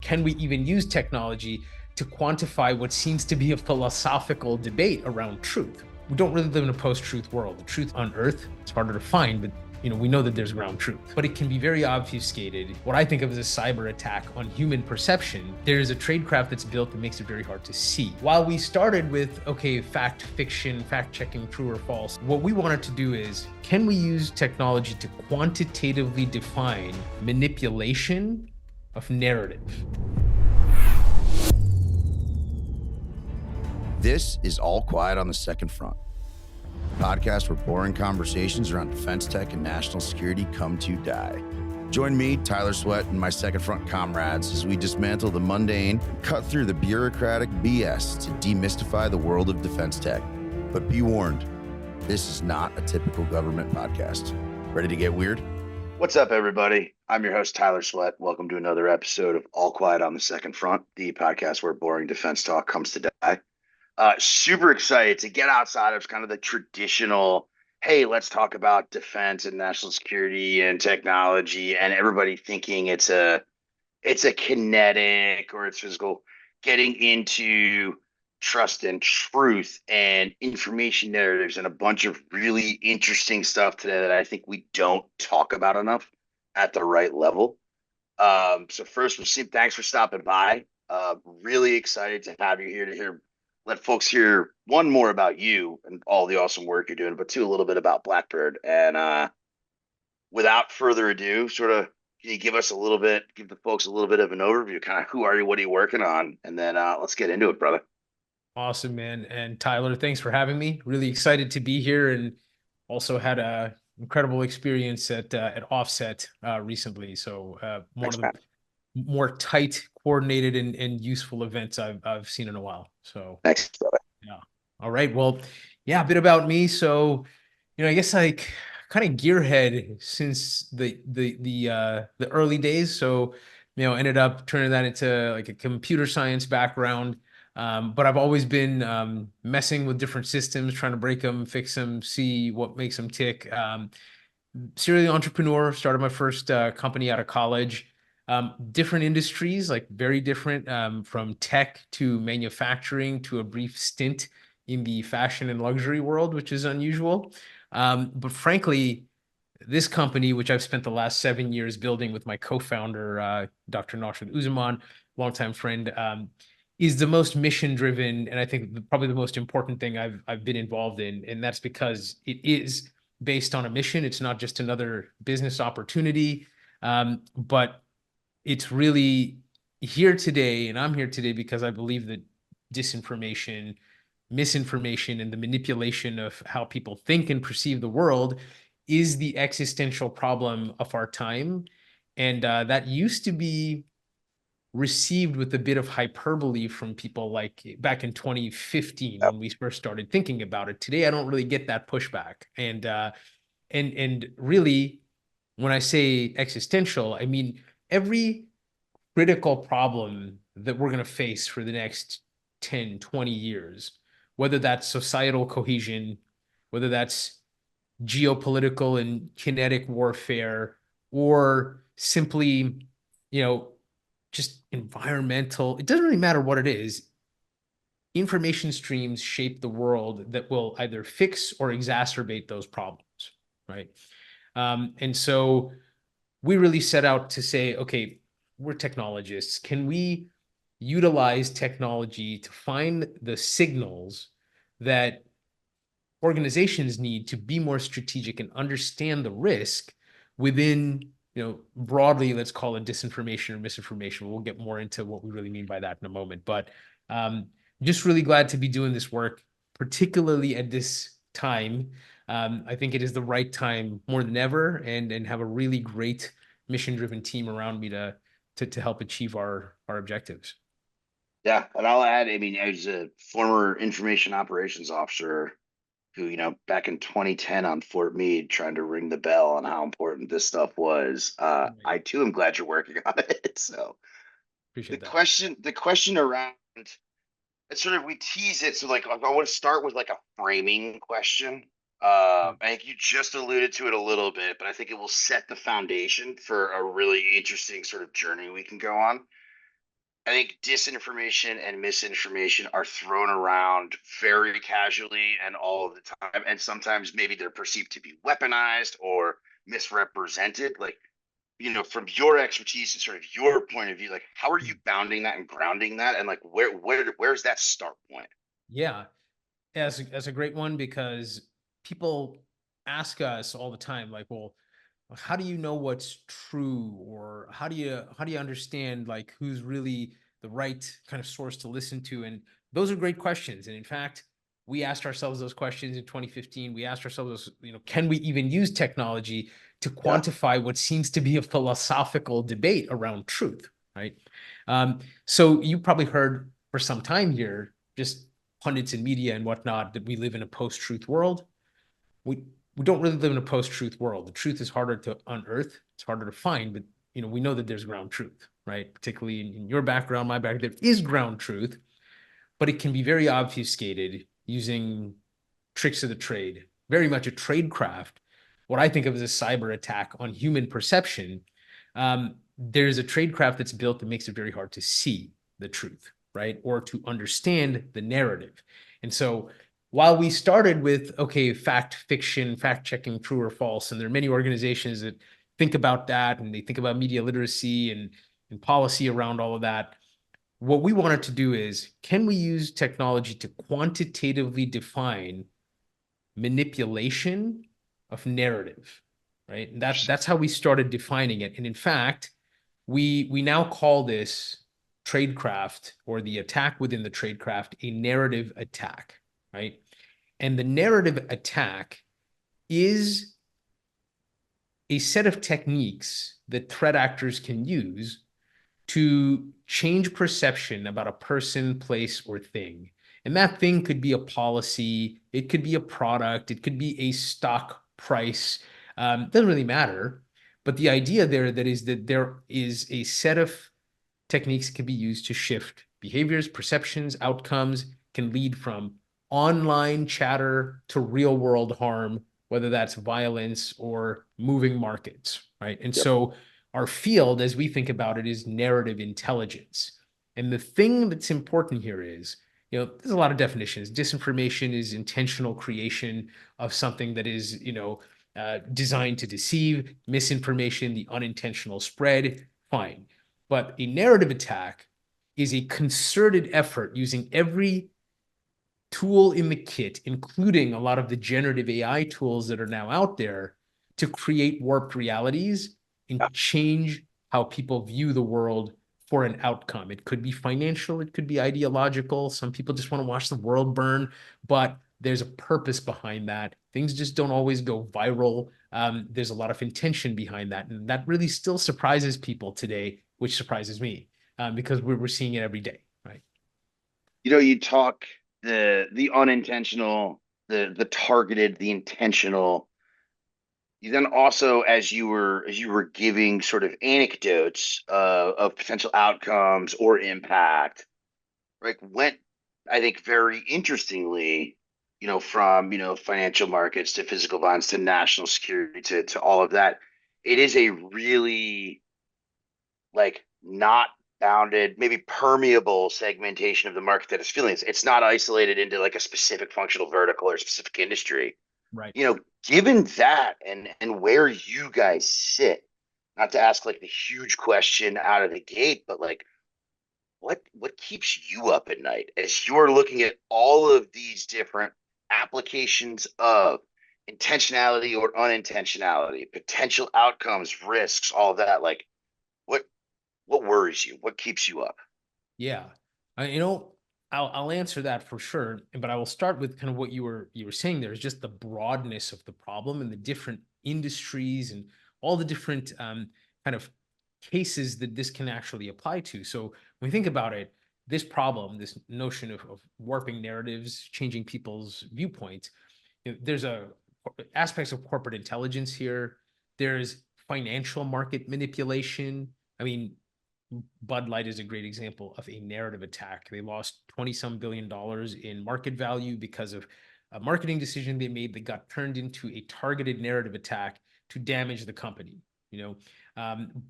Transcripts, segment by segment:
can we even use technology to quantify what seems to be a philosophical debate around truth? We don't really live in a post-truth world. The truth on Earth, it's harder to find, but we know that there's ground truth, but it can be very obfuscated. What I think of as a cyber attack on human perception, there's a tradecraft that's built that makes it very hard to see. While we started with, okay, fact, fiction, fact checking, true or false, what we wanted to do is, can we use technology to quantitatively define manipulation of narrative? This is All Quiet on the Second Front, a podcast where boring conversations around defense tech and national security come to die. Join me, Tyler Sweatt, and my Second Front comrades as we dismantle the mundane and cut through the bureaucratic BS to demystify the world of defense tech. But be warned, this is not a typical government podcast. Ready to get weird? What's up, everybody? I'm your host, Tyler Sweatt. Welcome to another episode of All Quiet on the Second Front, the podcast where boring defense talk comes to die. Super excited to get outside of kind of the traditional, hey, let's talk about defense and national security and technology, and everybody thinking it's a kinetic or it's physical, getting into trust and truth and information narratives and a bunch of really interesting stuff today that I think we don't talk about enough at the right level. So first, Wasim, thanks for stopping by. Really excited to have you here to let folks hear one more about you and all the awesome work you're doing, but two, a little bit about Blackbird. And without further ado, can you give the folks a little bit of an overview, kind of who are you, what are you working on, and then let's get into it, brother. Awesome, man. And Tyler, thanks for having me. Really excited to be here, and also had a incredible experience at Offset recently. So one of the more tight, coordinated, and useful events I've seen in a while. So Thanks, brother. yeah. All right. Well, yeah, a bit about me. So, I guess like kind of gearhead since the early days. So, ended up turning that into like a computer science background. But I've always been messing with different systems, trying to break them, fix them, see what makes them tick. Serial entrepreneur, started my first company out of college. Different industries, like very different, from tech to manufacturing to a brief stint in the fashion and luxury world, which is unusual. But frankly, this company, which I've spent the last 7 years building with my co-founder, Dr. Naushad Uzzaman, longtime friend, is the most mission-driven, and I think probably the most important thing I've been involved in, and that's because it is based on a mission. It's not just another business opportunity, but it's really here today, and I'm here today because I believe that disinformation, misinformation, and the manipulation of how people think and perceive the world is the existential problem of our time. And that used to be received with a bit of hyperbole from people like back in 2015 when we first started thinking about it. Today, I don't really get that pushback. And really, when I say existential, I mean every critical problem that we're going to face for the next 10, 20 years, whether that's societal cohesion, whether that's geopolitical and kinetic warfare, or simply, just environmental, it doesn't really matter what it is. Information streams shape the world that will either fix or exacerbate those problems, right? And so we really set out to say, okay, we're technologists. Can we utilize technology to find the signals that organizations need to be more strategic and understand the risk within, broadly, let's call it disinformation or misinformation. We'll get more into what we really mean by that in a moment. But just really glad to be doing this work, particularly at this time. I think it is the right time more than ever, and have a really great mission-driven team around me to help achieve our objectives. Yeah, and I'll add, I mean, as a former information operations officer who, back in 2010 on Fort Meade, trying to ring the bell on how important this stuff was. I too am glad you're working on it. So Appreciate that. The question around it's sort of, we tease it. So like, I want to start with like a framing question. I think you just alluded to it a little bit, but I think it will set the foundation for a really interesting sort of journey we can go on. I think disinformation and misinformation are thrown around very casually and all of the time. And sometimes maybe they're perceived to be weaponized or misrepresented. Like, from your expertise and sort of your point of view, like how are you bounding that and grounding that? And like where's that start point? Yeah, as a great one, because people ask us all the time, like, well, how do you know what's true, or how do you understand like who's really the right kind of source to listen to? And those are great questions. And in fact, we asked ourselves those questions in 2015. We asked ourselves, can we even use technology to Yeah. quantify what seems to be a philosophical debate around truth, right? So you probably heard for some time here, just pundits in media and whatnot, that we live in a post-truth world. We don't really live in a post-truth world. The truth is harder to unearth, it's harder to find, but we know that there's ground truth, right? Particularly in your background, my background, there is ground truth, but it can be very obfuscated using tricks of the trade, very much a tradecraft, what I think of as a cyber attack on human perception. There's a tradecraft that's built that makes it very hard to see the truth, right? Or to understand the narrative. And so while we started with, okay, fact, fiction, fact checking, true or false, and there are many organizations that think about that, and they think about media literacy and policy around all of that. What we wanted to do is, can we use technology to quantitatively define manipulation of narrative, right? And that's how we started defining it. And in fact, we now call this tradecraft, or the attack within the tradecraft, a narrative attack, right? And the narrative attack is a set of techniques that threat actors can use to change perception about a person, place, or thing. And that thing could be a policy, it could be a product, it could be a stock price. Doesn't really matter. But the idea there that is that there is a set of techniques can be used to shift behaviors, perceptions, outcomes, can lead from online chatter to real world harm, whether that's violence or moving markets, right? And Yep. so our field, as we think about it, is narrative intelligence. And the thing that's important here is, there's a lot of definitions. Disinformation is intentional creation of something that is, designed to deceive. Misinformation, the unintentional spread. Fine. But a narrative attack is a concerted effort using every tool in the kit, including a lot of the generative AI tools that are now out there, to create warped realities and change how people view the world for an outcome. It could be financial, it could be ideological. Some people just want to watch the world burn, but there's a purpose behind that. Things just don't always go viral. There's a lot of intention behind that. And that really still surprises people today, which surprises me, because we're seeing it every day, right? You talk the unintentional, the targeted, the intentional. You then also, as you were giving sort of anecdotes of potential outcomes or impact, like went, I think, very interestingly, from financial markets to physical violence to national security to all of that. It is a really like not bounded, maybe permeable segmentation of the market that is feeling it. It's not isolated into like a specific functional vertical or specific industry. Right. Given that and where you guys sit, not to ask like the huge question out of the gate, but like what keeps you up at night as you're looking at all of these different applications of intentionality or unintentionality, potential outcomes, risks, all of that. Like what what worries you? What keeps you up? Yeah. I, you know, I'll answer that for sure, but I will start with kind of what you were saying there, is just the broadness of the problem and the different industries and all the different kind of cases that this can actually apply to. So when we think about it, this problem, this notion of warping narratives, changing people's viewpoints, there's a aspects of corporate intelligence here. There's financial market manipulation. I mean, Bud Light is a great example of a narrative attack. They lost 20 some $billion in market value because of a marketing decision they made that got turned into a targeted narrative attack to damage the company.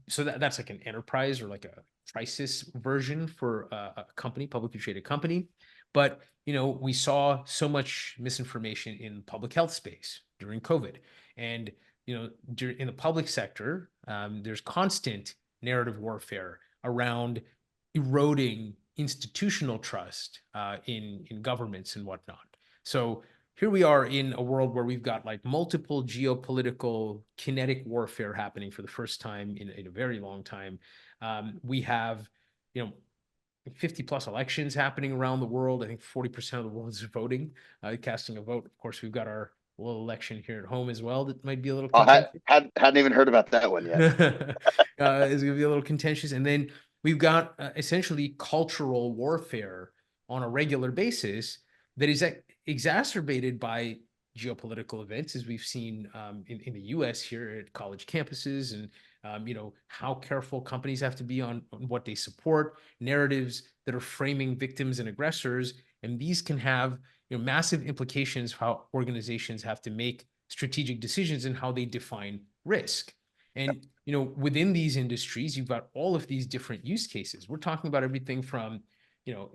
So that's like an enterprise or like a crisis version for a company, publicly traded company. But, we saw so much misinformation in public health space during COVID. And, in the public sector, there's constant narrative warfare around eroding institutional trust in governments and whatnot. So here we are in a world where we've got like multiple geopolitical kinetic warfare happening for the first time in a very long time. We have, you know, 50 plus elections happening around the world. I think 40% of the world is voting, casting a vote. Of course, we've got our little election here at home as well that might be a little Oh, contentious. hadn't even heard about that one yet. Is going to be a little contentious. And then we've got essentially cultural warfare on a regular basis that is exacerbated by geopolitical events, as we've seen in the US here at college campuses, and how careful companies have to be on what they support, narratives that are framing victims and aggressors. And these can have massive implications for how organizations have to make strategic decisions and how they define risk. And within these industries, you've got all of these different use cases. We're talking about everything from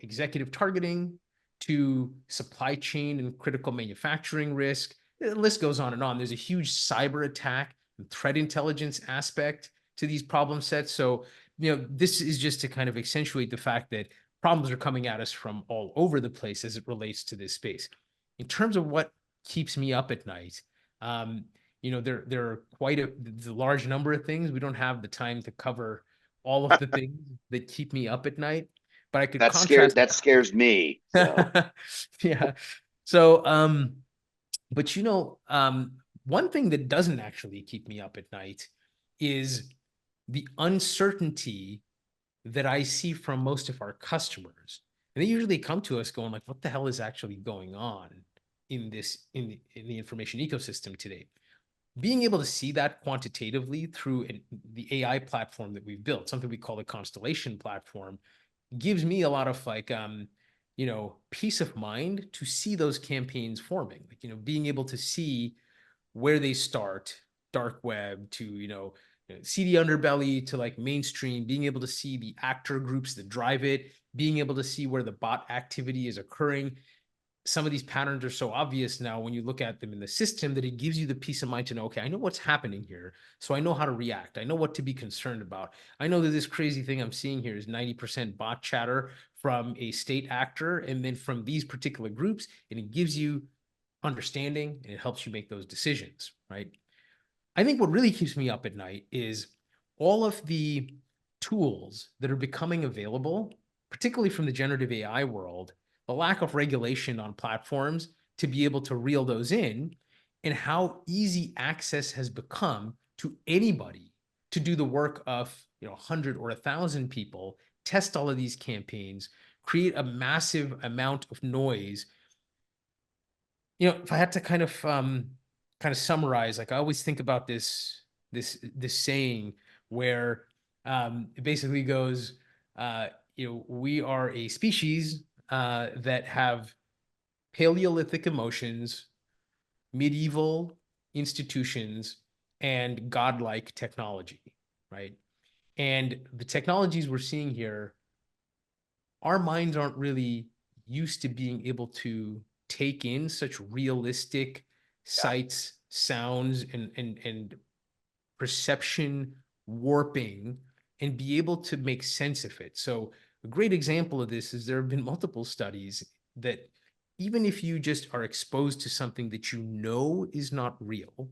executive targeting to supply chain and critical manufacturing risk. The list goes on and on. There's a huge cyber attack and threat intelligence aspect to these problem sets. So, this is just to kind of accentuate the fact that problems are coming at us from all over the place as it relates to this space. In terms of what keeps me up at night, there are quite a large number of things. We don't have the time to cover all of the things that keep me up at night, but I could contrast That scares me. So yeah. So, but one thing that doesn't actually keep me up at night is the uncertainty that I see from most of our customers. And they usually come to us going like, what the hell is actually going on in the information ecosystem today? Being able to see that quantitatively through the AI platform that we've built, something we call the Constellation platform, gives me a lot of peace of mind to see those campaigns forming. Like, being able to see where they start, dark web to, see the underbelly to like mainstream, being able to see the actor groups that drive it, being able to see where the bot activity is occurring. Some of these patterns are so obvious now when you look at them in the system that it gives you the peace of mind to know, okay, I know what's happening here. So I know how to react. I know what to be concerned about. I know that this crazy thing I'm seeing here is 90% bot chatter from a state actor and then from these particular groups, and it gives you understanding and it helps you make those decisions, right? I think what really keeps me up at night is all of the tools that are becoming available, particularly from the generative AI world, the lack of regulation on platforms to be able to reel those in, and how easy access has become to anybody to do the work of 100 or 1,000 people, test all of these campaigns, create a massive amount of noise. If I had to kind of summarize, like I always think about this saying where it basically goes, we are a species that have Paleolithic emotions, medieval institutions, and godlike technology, right? And the technologies we're seeing here, our minds aren't really used to being able to take in such realistic yeah, sights, sounds, and perception warping and be able to make sense of it. So a great example of this is there have been multiple studies that even if you just are exposed to something that is not real,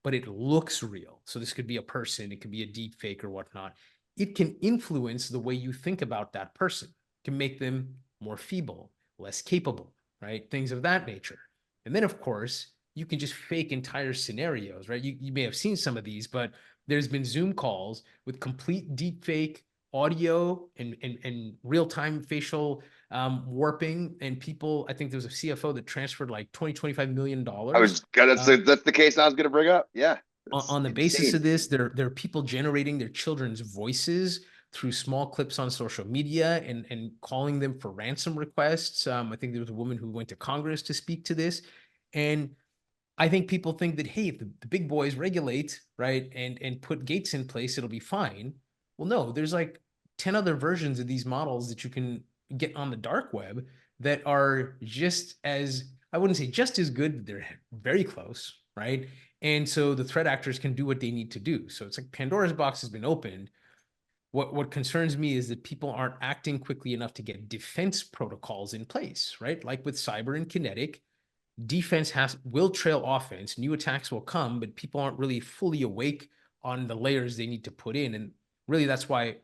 but it looks real. So this could be a person, it could be a deep fake or whatnot. It can influence the way you think about that person, it can make them more feeble, less capable, right? Things of that nature. And then, of course, you can just fake entire scenarios, right? You may have seen some of these, but there's been Zoom calls with complete deep fake audio and real-time facial warping. And people, I think there was a CFO that transferred like 20, $25 million that's the case I was gonna bring up. Yeah, it's on the basis insane. of this. There are people generating their children's voices through small clips on social media and calling them for ransom requests. I think there was a woman who went to Congress to speak to this. And I think people think that, hey, if the big boys regulate, right, and put gates in place, it'll be fine. Well, no, there's like 10 other versions of these models that you can get on the dark web that are just as, I wouldn't say just as good, but they're very close, right? And so the threat actors can do what they need to do. So it's like Pandora's box has been opened. What concerns me is that people aren't acting quickly enough to get defense protocols in place, right? Like with cyber and kinetic, defense will trail offense. New attacks will come, but people aren't really fully awake on the layers they need to put in. And really, that's why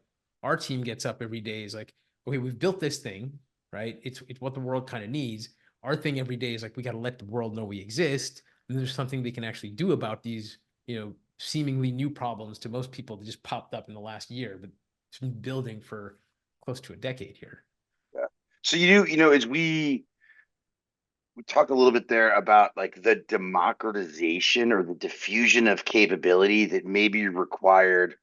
our team gets up every day is like, okay, we've built this thing, right? It's what the world kind of needs. Our thing every day is like, we got to let the world know we exist. And there's something they can actually do about these, seemingly new problems to most people that just popped up in the last year, but it's been building for close to a decade here. Yeah. So as we talked a little bit there about like the democratization or the diffusion of capability that may be required,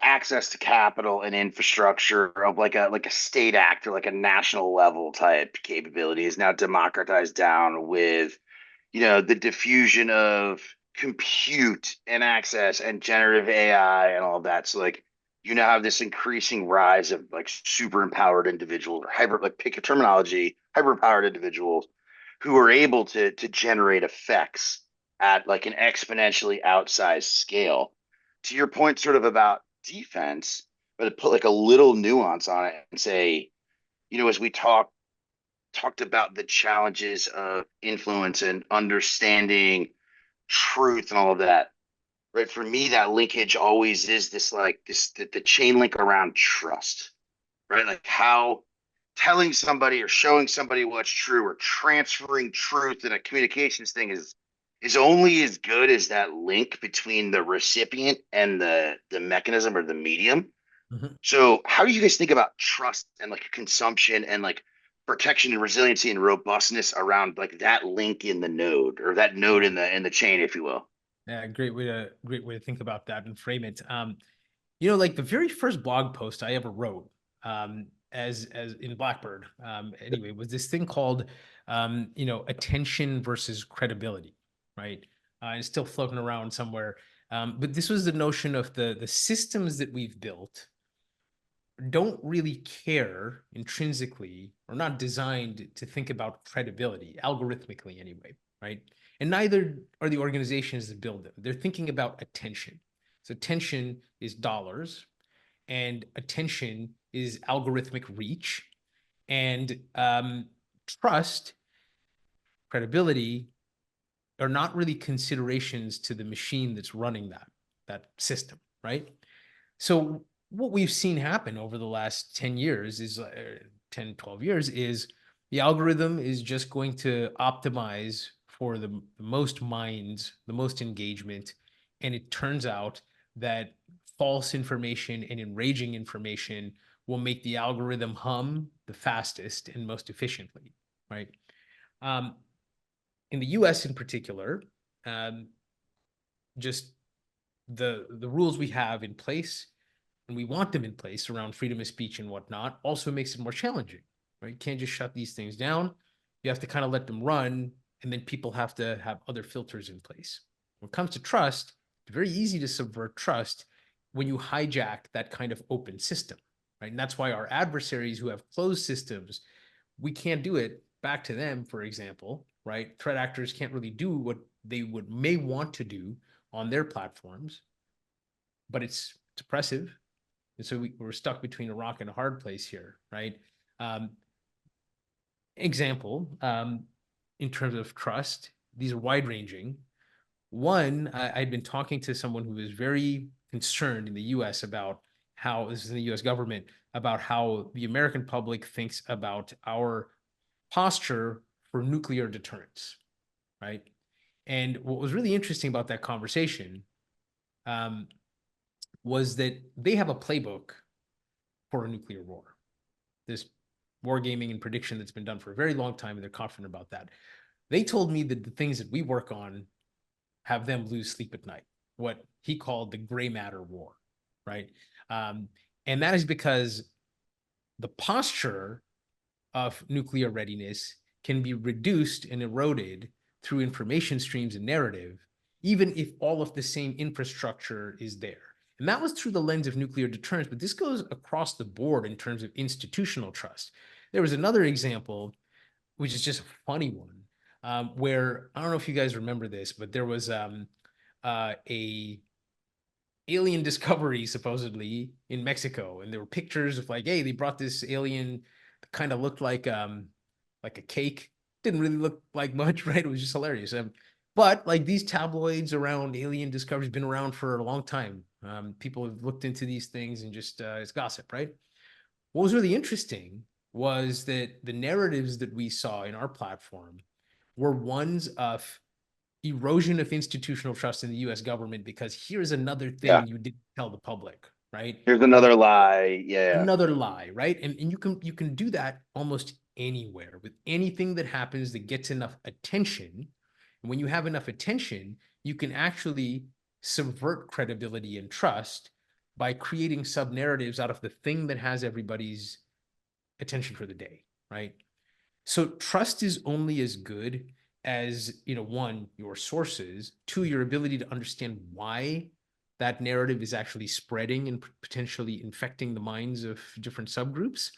access to capital and infrastructure of like a state act or like a national level type capability is now democratized down with the diffusion of compute and access and generative AI and all of that. So like you now have this increasing rise of like super empowered individuals or pick your terminology, hyper empowered individuals who are able to generate effects at like an exponentially outsized scale. To your point, sort of about defense, but to put like a little nuance on it and say, as we talked about the challenges of influence and understanding truth and all of that. Right. For me, that linkage always is this like this the chain link around trust. Right. Like how telling somebody or showing somebody what's true or transferring truth in a communications thing is only as good as that link between the recipient and the mechanism or the medium. Mhm. So how do you guys think about trust and like consumption and like protection and resiliency and robustness around like that link in the node or that node in the chain, if you will? Yeah, great way to think about that and frame it. Like the very first blog post I ever wrote, as in Blackbird, anyway, was this thing called, attention versus credibility, right? It's still floating around somewhere. But this was the notion of the systems that we've built don't really care intrinsically or not designed to think about credibility, algorithmically anyway, right? And neither are the organizations that build them. They're thinking about attention. So attention is dollars, and attention is algorithmic reach, and trust, credibility are not really considerations to the machine that's running that system, right? So what we've seen happen over the last 10 years is 10, 12 years is the algorithm is just going to optimize for the most minds, the most engagement. And it turns out that false information and enraging information will make the algorithm hum the fastest and most efficiently, right? Um, in the US in particular, um, just the rules we have in place and we want them in place around freedom of speech and whatnot also makes it more challenging, right? You can't just shut these things down. You have to kind of let them run, and then people have to have other filters in place. When it comes to trust, it's very easy to subvert trust when you hijack that kind of open system, right? And that's why our adversaries who have closed systems, we can't do it back to them, for example, right? Threat actors can't really do what they may want to do on their platforms, but it's oppressive. And so we're stuck between a rock and a hard place here, right? Um, example, in terms of trust, these are wide ranging. One, I'd been talking to someone who was very concerned in the US about how, this is in the US government, about how the American public thinks about our posture for nuclear deterrence, right? And what was really interesting about that conversation um, was that they have a playbook for a nuclear war. This wargaming and prediction that's been done for a very long time, and they're confident about that. They told me that the things that we work on have them lose sleep at night, what he called the gray matter war, right? Um, and that is because the posture of nuclear readiness can be reduced and eroded through information streams and narrative, even if all of the same infrastructure is there. And that was through the lens of nuclear deterrence, but this goes across the board in terms of institutional trust. There was another example, which is just a funny one, where I don't know if you guys remember this, but there was a alien discovery supposedly in Mexico, and there were pictures of like, hey, they brought this alien that kind of looked like a cake. Didn't really look like much, right? It was just hilarious. But like these tabloids around alien discoveries been around for a long time. People have looked into these things and just it's gossip, right? What was really interesting was that the narratives that we saw in our platform were ones of erosion of institutional trust in the US government because here's another Yeah. thing you didn't tell the public, right? Here's Like another lie. Yeah. another lie, right? And you can do that almost anywhere with anything that happens that gets enough attention. And when you have enough attention, you can actually subvert credibility and trust by creating sub narratives out of the thing that has everybody's attention for the day, right? So trust is only as good as, one, your sources, two, your ability to understand why that narrative is actually spreading and potentially infecting the minds of different subgroups,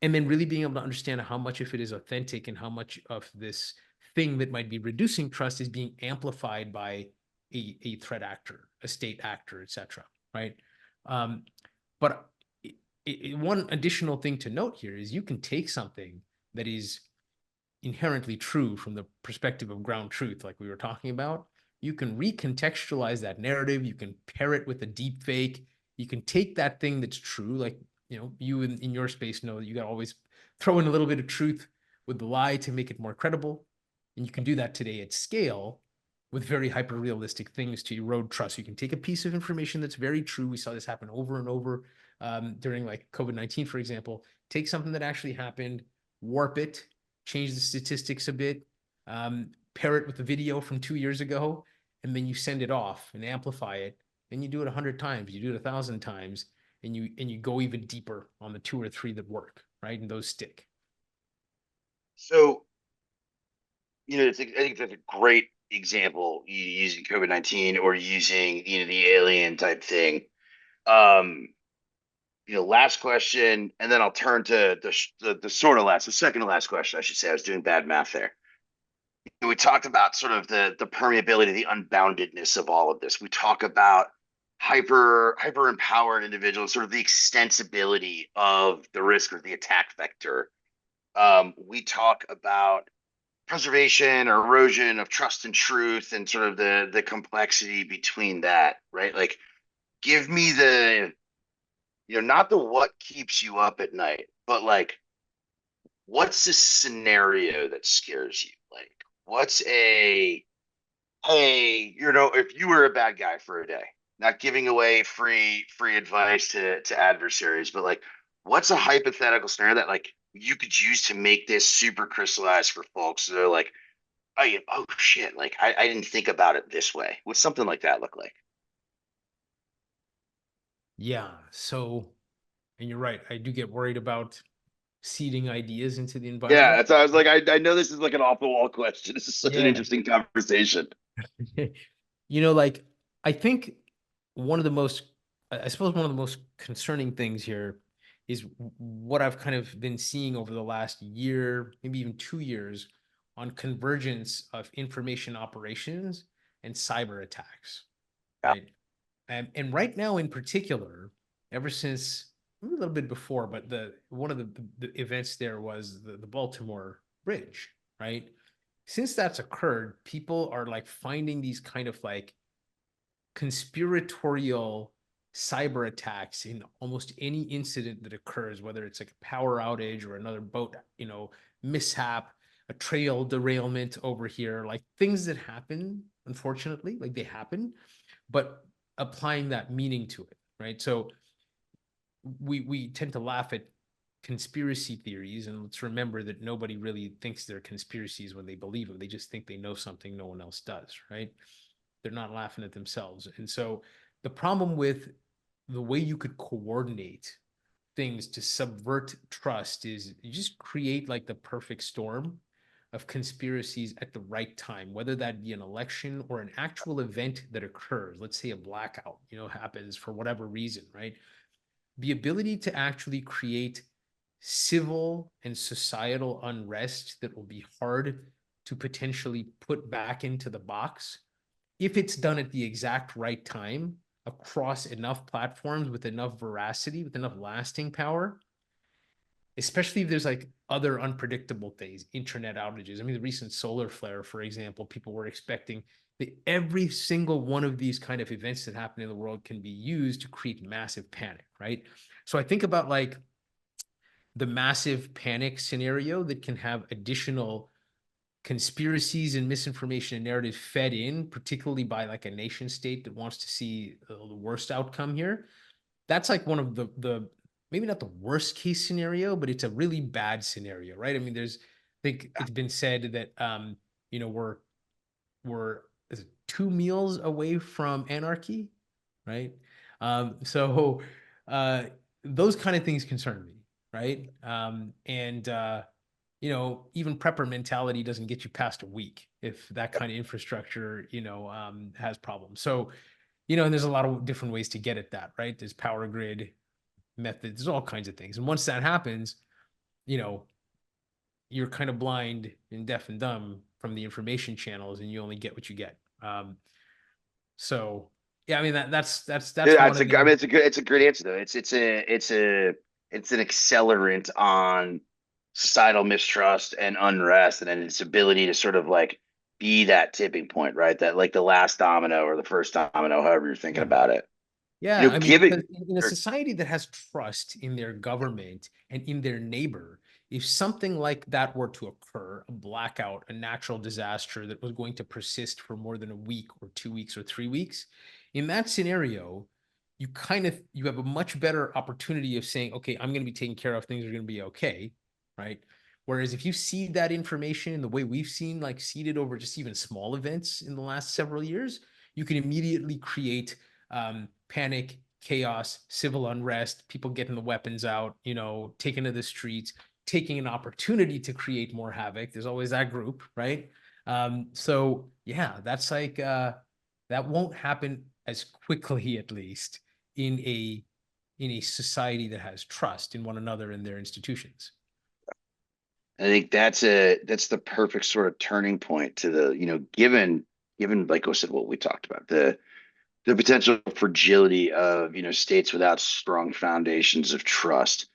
and then really being able to understand how much of it is authentic and how much of this thing that might be reducing trust is being amplified by a threat actor, a state actor, etc. Right? Um, but one additional thing to note here is you can take something that is inherently true from the perspective of ground truth, like we were talking about. You can recontextualize that narrative. You can pair it with a deep fake. You can take that thing that's true, like, you in your space know that you got to always throw in a little bit of truth with the lie to make it more credible. And you can do that today at scale with very hyper realistic things to erode trust. You can take a piece of information that's very true. We saw this happen over and over during like COVID-19, for example. Take something that actually happened, warp it, change the statistics a bit, pair it with the video from 2 years ago, and then you send it off and amplify it. And you do it 100 times, you do it 1,000 times, and you go even deeper on the two or three that work, right? And those stick. So, I think that's a great example using COVID-19 or using, the alien type thing. Um, last question, and then I'll turn to the sort of the second to last question, I should say. I was doing bad math there. We talked about sort of the permeability, the unboundedness of all of this. We talk about hyper empowered individuals, sort of the extensibility of the risk or the attack vector. We talk about preservation or erosion of trust and truth and sort of the complexity between that, right? Like, give me the, not the what keeps you up at night, but like, what's the scenario that scares you? Like, what's a, hey, if you were a bad guy for a day, not giving away free advice to adversaries, but like, what's a hypothetical scenario that like you could use to make this super crystallized for folks? So they're like, oh, oh shit, like I didn't think about it this way. What's something like that look like? Yeah. So, and you're right, I do get worried about seeding ideas into the Yeah, environment. that's I was like, I know this is like an off the wall question. This is such an Yeah. interesting conversation. Like, I think one of the most, I suppose, one of the most concerning things here is what I've kind of been seeing over the last year, maybe even 2 years, on convergence of information operations and cyber attacks, Yeah. right? And right now, in particular, ever since maybe a little bit before, but one of the events there was the Baltimore Bridge, right? Since that's occurred, people are like finding these kind of like conspiratorial cyber attacks in almost any incident that occurs, whether it's like a power outage or another boat, mishap, a trail derailment over here, like things that happen, unfortunately, like they happen, but applying that meaning to it, right? So we tend to laugh at conspiracy theories, and let's remember that nobody really thinks they're conspiracies when they believe them. They just think they know something no one else does, right? They're not laughing at themselves. And so the problem with the way you could coordinate things to subvert trust is you just create like the perfect storm of conspiracies at the right time, whether that be an election or an actual event that occurs. Let's say a blackout, happens for whatever reason, right? The ability to actually create civil and societal unrest that will be hard to potentially put back into the box if it's done at the exact right time across enough platforms with enough veracity, with enough lasting power, especially if there's like other unpredictable things, internet outages. I mean, the recent solar flare, for example, people were expecting that every single one of these kind of events that happen in the world can be used to create massive panic, right? So I think about like the massive panic scenario that can have additional conspiracies and misinformation and narratives fed in, particularly by like a nation state that wants to see the worst outcome here. That's like one of the maybe not the worst case scenario, but it's a really bad scenario, right? I mean, I think it's been said that we're is it 2 meals away from anarchy, right? So uh, those kind of things concern me, right? And even prepper mentality doesn't get you past a week if that kind of infrastructure, has problems. So, and there's a lot of different ways to get at that, right? There's power grid methods, there's all kinds of things. And once that happens, you know, you're kind of blind and deaf and dumb from the information channels and you only get what you get. So yeah, I mean that's Yeah, one of I mean, them. it's a great answer though. It's an accelerant on societal mistrust and unrest, and then its ability to sort of like be that tipping point, right? That like the last domino or the first domino, however you're thinking Yeah. about it. Yeah, I mean, Giving because in a society that has trust in their government and in their neighbor, if something like that were to occur, a blackout, a natural disaster that was going to persist for more than a week or 2 weeks or 3 weeks, in that scenario, you have a much better opportunity of saying, okay, I'm going to be taken care of, things are going to be okay, right? Whereas if you seed that information in the way we've seen, like seeded over just even small events in the last several years, you can immediately create panic, chaos, civil unrest, people getting the weapons out, taking to the streets, taking an opportunity to create more havoc. There's always that group, right? So yeah, that's like that won't happen as quickly, at least in a society that has trust in one another and their institutions. I think that's the perfect sort of turning point to the, given like I said, what we talked about, the potential fragility of, states without strong foundations of trust,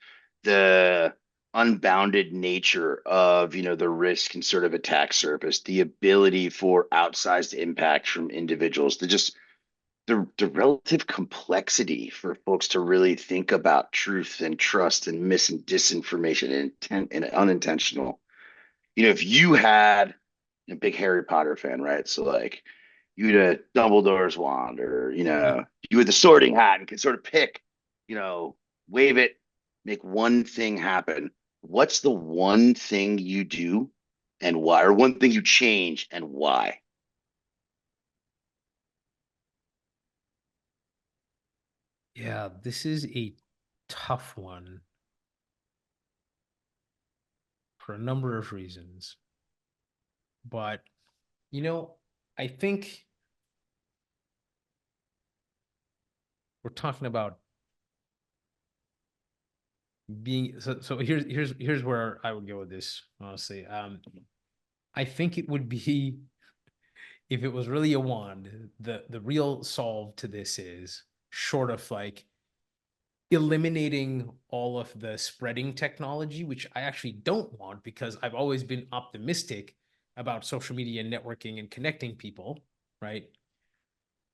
the unbounded nature of, the risk and sort of attack surface, the ability for outsized impact from individuals, the relative complexity for folks to really think about truth and trust and mis and disinformation and intent and unintentional. If you had a big Harry Potter fan, right? So like you had a Dumbledore's wand, or Yeah. you had the Sorting Hat and could sort of pick, wave it, make one thing happen. What's the one thing you do and why, or one thing you change and why? Yeah, this is a tough one for a number of reasons. But, you know, I think we're talking about being so here's where I would go with this, honestly. I think it would be if it was really a wand, the real solve to this is short of like eliminating all of the spreading technology, which I actually don't want because I've always been optimistic about social media and networking and connecting people, right?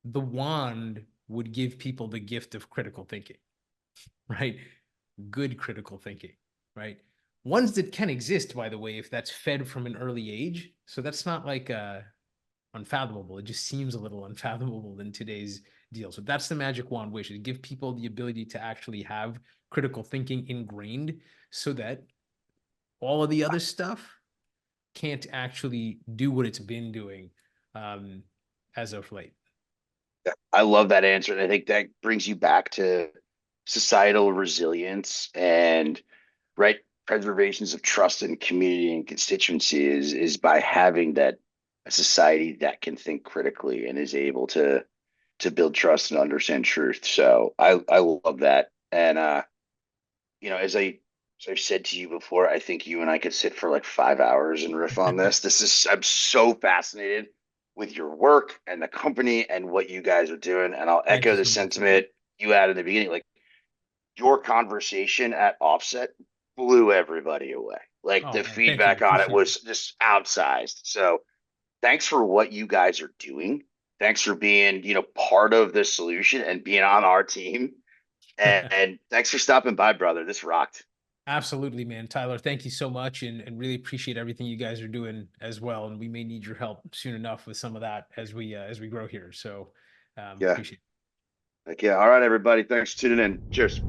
The wand would give people the gift of critical thinking, right? Good critical thinking, right? Ones that can exist, by the way, if that's fed from an early age. So that's not like unfathomable. It just seems a little unfathomable in today's deal. So that's the magic wand wish, is give people the ability to actually have critical thinking ingrained so that all of the other stuff can't actually do what it's been doing um, as of late. I love that answer. And I think that brings you back to societal resilience and right preservations of trust and community and constituency is by having that a society that can think critically and is able to build trust and understand truth. So I love that. And as I've said to you before, I think you and I could sit for like 5 hours and riff on this. I'm so fascinated with your work and the company and what you guys are doing. And I'll Thank echo you the so much. sentiment you had in the beginning. Like your conversation at Offset blew everybody away. Like Oh the man, thank you. feedback on it Appreciate it. was just outsized. So thanks for what you guys are doing. Thanks for being, part of the solution and being on our team. And thanks for stopping by, brother. This rocked. Absolutely, man. Tyler, thank you so much and really appreciate everything you guys are doing as well. And we may need your help soon enough with some of that as we grow here. So Yeah. appreciate it. Like, yeah. All right, everybody. Thanks for tuning in. Cheers.